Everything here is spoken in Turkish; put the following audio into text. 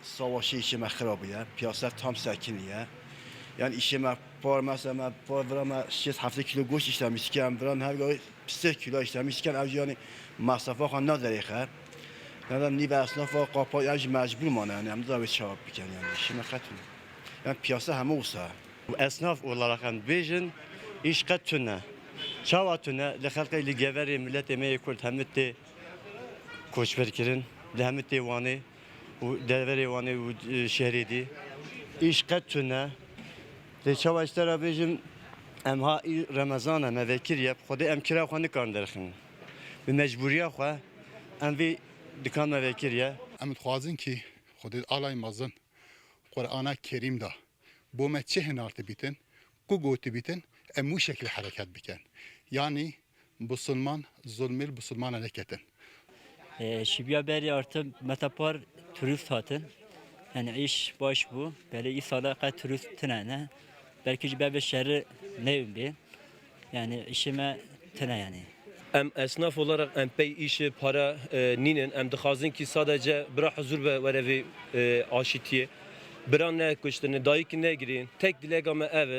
Savaşı işime xirabiye, piyasa tam sakiniye. Yani işime par mesela par verama 6 kilo goş işlemişken, veran her gün 8 kilo işlemişken, ev yani masrafa xan nadariye. Yani niye esnafa kapı yani mecbur mana yani hem de bir çabuk biken yani işime katın. Yani piyasa hem olsa. Esnaf olarak hem bejin iş katına, çava tüne, lehalka ili geveri millet emeği kurt hemette koçberkirin, lehmette vani, u deveri vani u şehridi, iş katına, le çava işler bejin emha Ramazan em vekir yap, xode em kira xani kanderxin, bir mecburiye xwa, em vi dikan vekir ya. ام خوازن کی خود آلای مازن قرآن کریم دا بو ما چه هنارت بیتن کو گوت بیتن امو شکل حرکت بکن یعنی بسلمان ظلمل بسلمان نکتن Şibiya beri artı metapar turist hatın. Yani iş baş bu. Böyle iyi sadaka turist tınane. Belki bir şehri ne bi. Yani işime tına yani. Em esnaf olarak em pey işi para ninin em dixazin ki sadece bira huzur ve verevi aşitiye bira ne kuştunu dayık ne girin tek dilega me eve